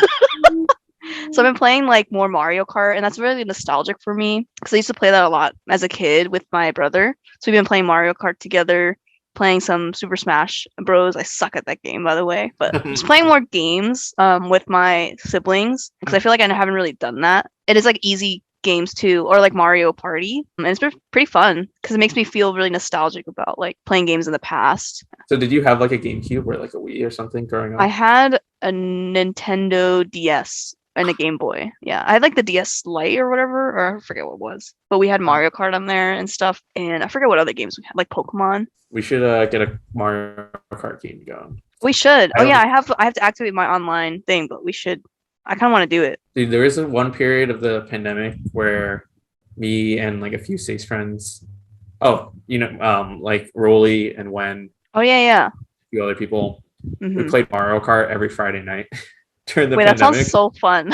So I've been playing like more Mario Kart, and that's really nostalgic for me because I used to play that a lot as a kid with my brother. So we've been playing Mario Kart together, playing some Super Smash Bros. I suck at that game, by the way, but just playing more games with my siblings because I feel like I haven't really done that. It is like easy games too, or like Mario Party, and it's been pretty fun because it makes me feel really nostalgic about like playing games in the past. So did you have like a GameCube or like a Wii or something growing up? I had a Nintendo DS and a Game Boy. Yeah, I had like the DS Lite or whatever, or I forget what it was. But we had Mario Kart on there and stuff, and I forget what other games we had, like Pokemon. We should get a Mario Kart game going. We should. Oh yeah, I have to activate my online thing, but we should. I kind of want to do it. Dude, there was one period of the pandemic where me and like a few Stace friends, like Rolly and Wen. Oh yeah. A few other people. Mm-hmm. We played Mario Kart every Friday night. During the pandemic. That sounds so fun.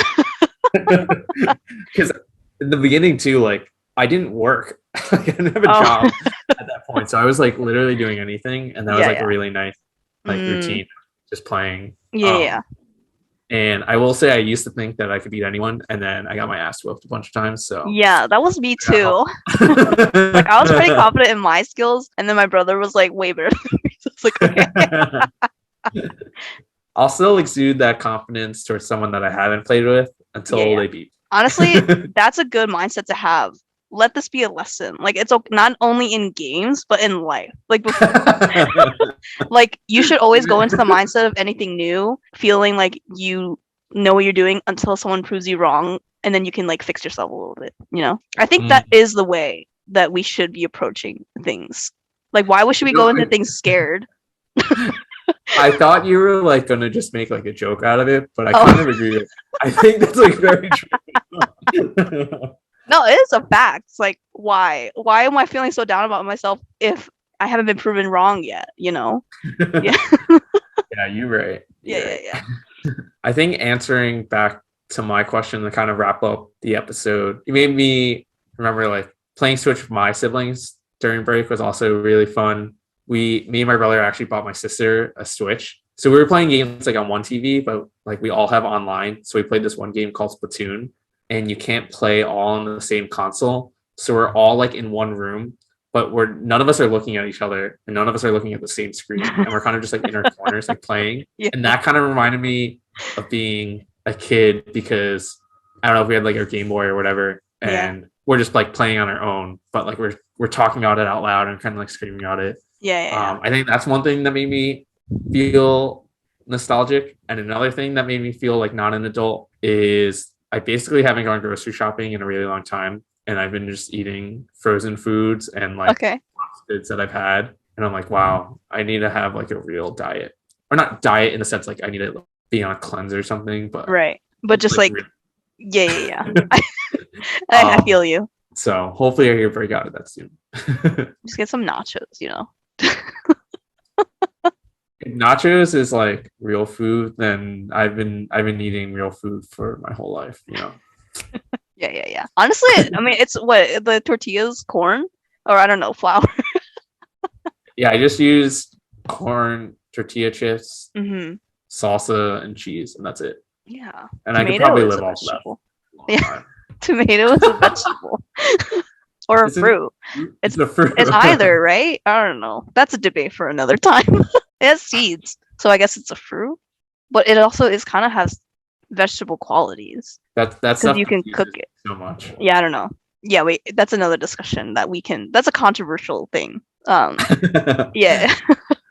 Because in the beginning too, like I didn't work. I didn't have a job at that point, so I was like literally doing anything, and that was like a really nice like routine, just playing. Yeah. And I will say, I used to think that I could beat anyone, and then I got my ass whooped a bunch of times. So yeah, that was me too. Like I was pretty confident in my skills, and then my brother was like way better than me. So it's like okay. I'll still exude that confidence towards someone that I haven't played with until they beat. Honestly, that's a good mindset to have. Let this be a lesson. Like it's not only in games, but in life. Like like you should always go into the mindset of anything new, feeling like you know what you're doing until someone proves you wrong, and then you can like fix yourself a little bit. You know, I think that is the way that we should be approaching things. Like, why should we go into things scared? I thought you were like gonna just make like a joke out of it, but I kind of agree with it. I think that's like very true. No, it is a fact. It's like, why am I feeling so down about myself if I haven't been proven wrong yet? You know? Yeah. Yeah, you're right. Yeah. I think answering back to my question to kind of wrap up the episode, it made me remember like playing Switch with my siblings during break was also really fun. Me and my brother actually bought my sister a Switch. So we were playing games like on one TV, but like we all have online. So we played this one game called Splatoon, and you can't play all on the same console. So we're all like in one room, but none of us are looking at each other, and none of us are looking at the same screen. And we're kind of just like in our corners, like playing. Yeah. And that kind of reminded me of being a kid because I don't know if we had like our Game Boy or whatever, and we're just like playing on our own, but like we're talking about it out loud and kind of like screaming out it. Yeah. I think that's one thing that made me feel nostalgic. And another thing that made me feel like not an adult is I basically haven't gone grocery shopping in a really long time. And I've been just eating frozen foods and like goods that I've had. And I'm like, wow, I need to have like a real diet. Or not diet in the sense like I need to be on a cleanse or something. But right. But just like yeah. I feel you. So hopefully I can break out of that soon. Just get some nachos, you know. If nachos is like real food, then I've been eating real food for my whole life, you know. Yeah. Honestly, I mean, it's what the tortillas, corn, or I don't know, flour. Yeah, I just use corn, tortilla chips, salsa, and cheese, and that's it. Yeah, and I could probably live off that. Yeah, tomato is a vegetable. Or a fruit. It's a fruit. It's either, right? I don't know. That's a debate for another time. It has seeds, so I guess it's a fruit. But it also kind of has vegetable qualities. That's you can cook it so much. Yeah, I don't know. Yeah, wait. That's another discussion that we can. That's a controversial thing. Yeah.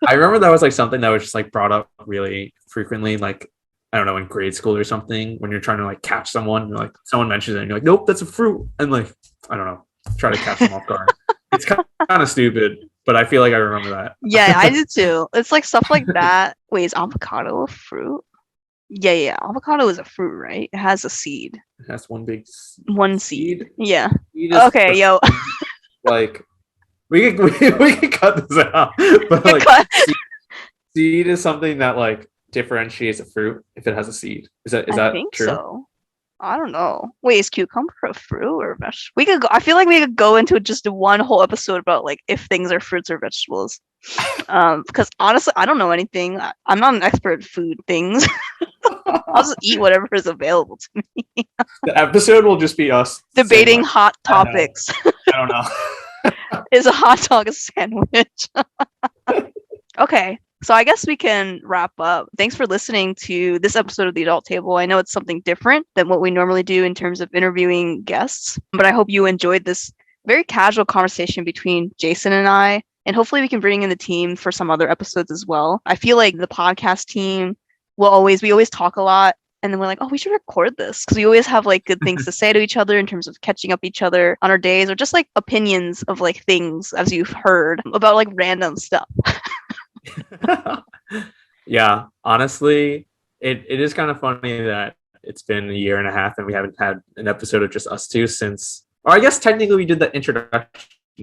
I remember that was like something that was just like brought up really frequently, like I don't know, in grade school or something, when you're trying to like catch someone, you're like someone mentions it and you're like, nope, that's a fruit, and like I don't know. Try to catch them off guard. It's kind of stupid, but I feel like I remember that. Yeah, I do too. It's like stuff like that. Wait, is avocado a fruit? Yeah. Avocado is a fruit, right? It has a seed. It has one big seed. Yeah. Okay, yo. Like we could cut this out, but like seed is something that like differentiates a fruit if it has a seed. Is I that think true? so. I don't know. Wait, is cucumber a fruit or a vegetable? We could go, I feel like we could go into just one whole episode about like if things are fruits or vegetables. Because honestly, I don't know anything. I'm not an expert at food things. I'll just eat whatever is available to me. The episode will just be us saying Debating like, hot topics. I don't know. Is a hot dog a sandwich? Okay. So I guess we can wrap up. Thanks for listening to this episode of The Adult Table. I know it's something different than what we normally do in terms of interviewing guests, but I hope you enjoyed this very casual conversation between Jason and I. And hopefully we can bring in the team for some other episodes as well. I feel like the podcast team we always talk a lot. And then we're like, oh, we should record this because we always have like good things to say to each other in terms of catching up each other on our days or just like opinions of like things as you've heard about like random stuff. Yeah, honestly, it is kind of funny that it's been a year and a half and we haven't had an episode of just us two since, or I guess technically we did the introduction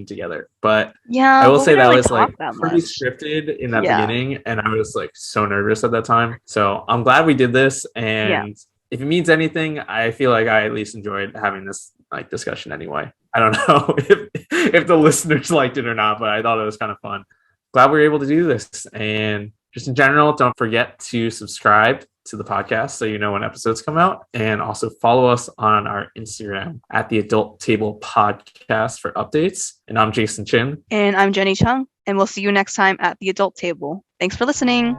together, but yeah, I will say that really was like pretty scripted in that beginning, and I was like so nervous at that time. So I'm glad we did this, and if it means anything, I feel like I at least enjoyed having this like discussion anyway. I don't know if the listeners liked it or not, but I thought it was kind of fun. Glad we were able to do this, and just in general, don't forget to subscribe to the podcast so you know when episodes come out, and also follow us on our Instagram at the Adult Table Podcast for updates. And I'm Jason Chin. And I'm Jenny Chung, and we'll see you next time at the Adult Table. Thanks for listening.